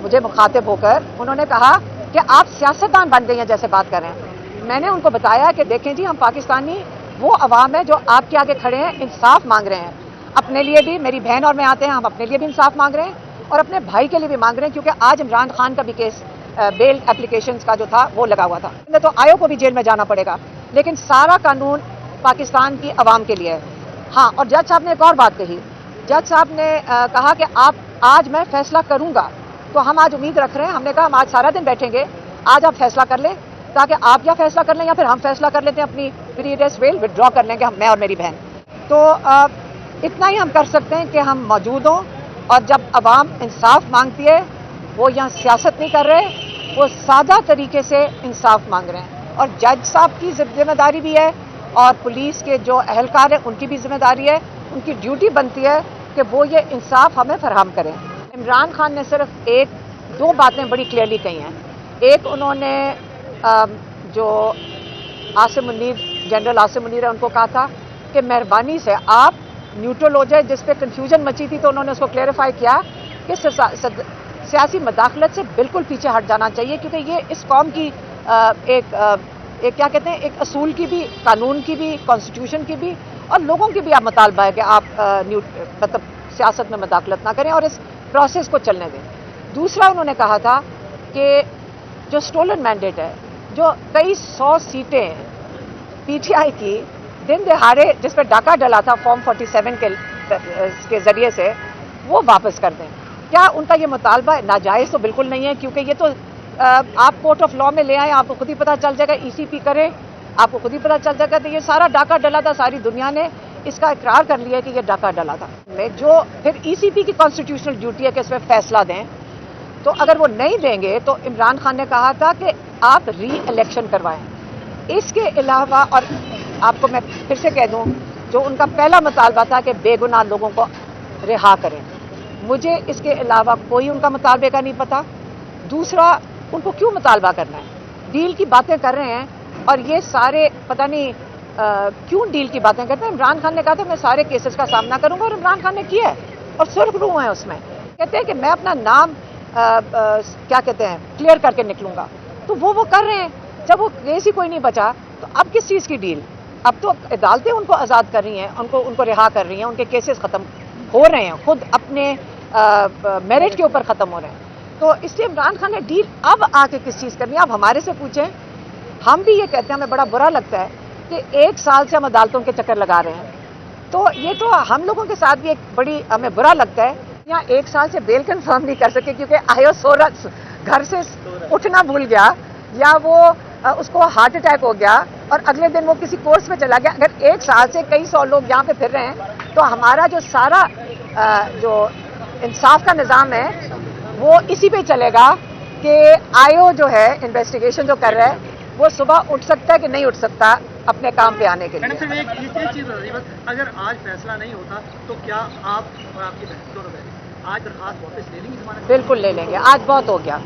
مجھے مخاطب ہو کر انہوں نے کہا کہ آپ سیاستدان بن گئی ہیں جیسے بات کر رہے ہیں. میں نے ان کو بتایا کہ دیکھیں جی، ہم پاکستانی وہ عوام ہے جو آپ کے آگے کھڑے ہیں، انصاف مانگ رہے ہیں. اپنے لیے بھی، میری بہن اور میں آتے ہیں، ہم اپنے لیے بھی انصاف مانگ رہے ہیں اور اپنے بھائی کے لیے بھی مانگ رہے ہیں، کیونکہ آج عمران خان کا بھی کیس بیل اپلیکیشنز کا جو تھا وہ لگا ہوا تھا. تو آیو کو بھی جیل میں جانا پڑے گا، لیکن سارا قانون پاکستان کی عوام کے لیے ہے. ہاں، اور جج صاحب نے ایک اور بات کہی. جج صاحب نے کہا کہ آج میں فیصلہ کروں گا. تو ہم آج امید رکھ رہے ہیں. ہم نے کہا ہم آج سارا دن بیٹھیں گے، آج آپ فیصلہ کر لیں تاکہ آپ یا فیصلہ کر لیں یا پھر ہم فیصلہ کر لیتے ہیں، اپنی فری ریسٹ ویل وڈرا کر لیں گے میں اور میری بہن. تو اتنا ہی ہم کر سکتے ہیں کہ ہم موجود ہوں، اور جب عوام انصاف مانگتی ہے، وہ یہاں سیاست نہیں کر رہے، وہ سادہ طریقے سے انصاف مانگ رہے ہیں. اور جج صاحب کی ذمہ داری بھی ہے اور پولیس کے جو اہلکار ہیں ان کی بھی ذمہ داری ہے، ان کی ڈیوٹی بنتی ہے کہ وہ یہ انصاف ہمیں فراہم کریں. عمران خان نے صرف دو باتیں بڑی کلیئرلی کہی ہیں. ایک، انہوں نے جو عاصم منیر، جنرل عاصم منیر ہے، ان کو کہا تھا کہ مہربانی سے آپ نیوٹرل ہو جائے. جس پہ کنفیوژن مچی تھی تو انہوں نے اس کو کلیئرفائی کیا کہ سیاسی مداخلت سے بالکل پیچھے ہٹ جانا چاہیے، کیونکہ یہ اس قوم کی ایک کیا کہتے ہیں، ایک اصول کی بھی، قانون کی بھی، کانسٹیٹیوشن کی بھی، اور لوگوں کی بھی آپ مطالبہ ہے کہ آپ مطلب سیاست میں مداخلت نہ کریں اور اس پروسیس کو چلنے دیں. دوسرا، انہوں نے کہا تھا کہ جو سٹولن مینڈیٹ ہے، جو کئی 100 سیٹیں پی ٹی آئی کی دن دہاڑے جس پہ ڈاکہ ڈلا تھا فارم 47 کے ذریعے سے، وہ واپس کر دیں. کیا ان کا یہ مطالبہ ناجائز تو بالکل نہیں ہے، کیونکہ یہ تو آپ کورٹ آف لا میں لے آئیں، آپ کو خود ہی پتہ چل جائے گا. ای سی پی کریں، آپ کو خود ہی پتہ چل جائے گا. تو یہ سارا ڈاکہ ڈلا تھا، ساری دنیا نے اس کا اقرار کر لیا کہ یہ ڈاکہ ڈلا تھا. جو پھر ای سی پی کی کانسٹیٹیوشنل ڈیوٹی ہے کہ اس میں فیصلہ دیں، تو اگر وہ نہیں دیں گے تو عمران خان نے کہا تھا کہ آپ ری الیکشن کروائیں. اس کے علاوہ، اور آپ کو میں پھر سے کہہ دوں، جو ان کا پہلا مطالبہ تھا کہ بے گناہ لوگوں کو رہا کریں، مجھے اس کے علاوہ کوئی ان کا مطالبے کا نہیں پتا. دوسرا، ان کو کیوں مطالبہ کرنا ہے؟ ڈیل کی باتیں کر رہے ہیں، اور یہ سارے پتہ نہیں کیوں ڈیل کی باتیں کرتے ہیں. عمران خان نے کہا تھا میں سارے کیسز کا سامنا کروں گا، اور عمران خان نے کیا ہے، اور سرخ روح ہیں اس میں. کہتے ہیں کہ میں اپنا نام کیا کہتے ہیں کلیئر کر کے نکلوں گا. تو وہ کر رہے ہیں. جب وہ کیس ہی کوئی نہیں بچا تو اب کس چیز کی ڈیل؟ اب تو عدالتیں ان کو آزاد کر رہی ہیں، ان کو رہا کر رہی ہیں، ان کے کیسز ختم ہو رہے ہیں، خود اپنے میرٹ کے اوپر ختم ہو رہے ہیں. تو اس لیے عمران خان نے ڈیل اب آ کے کس چیز کرنی ہے؟ آپ ہمارے سے پوچھیں. ہم بھی یہ کہتے ہیں، ہمیں بڑا برا لگتا ہے کہ 1 سال سے ہم عدالتوں کے چکر لگا رہے ہیں. تو یہ تو ہم لوگوں کے ساتھ بھی ایک بڑی ہمیں برا لگتا ہے. یہاں 1 سال سے بیل کنفرم نہیں کر سکے کیونکہ آیو سورج گھر سے اٹھنا بھول گیا، یا وہ اس کو ہارٹ اٹیک ہو گیا اور اگلے دن وہ کسی کورس میں چلا گیا. اگر 1 سال سے کئی 100 لوگ یہاں پہ پھر رہے ہیں تو ہمارا جو سارا جو انصاف کا نظام ہے وہ اسی پہ چلے گا کہ آئیو جو ہے انویسٹیگیشن جو کر رہا ہے وہ صبح اٹھ سکتا ہے کہ نہیں اٹھ سکتا اپنے کام پہ آنے کے لیے. ایک چیز اگر آج فیصلہ نہیں ہوتا تو کیا آپ اور آپ کی بہن دونوں بہن آج درخواست واپس لے لیں گے؟ بالکل لے لیں گے، آج بہت ہو گیا.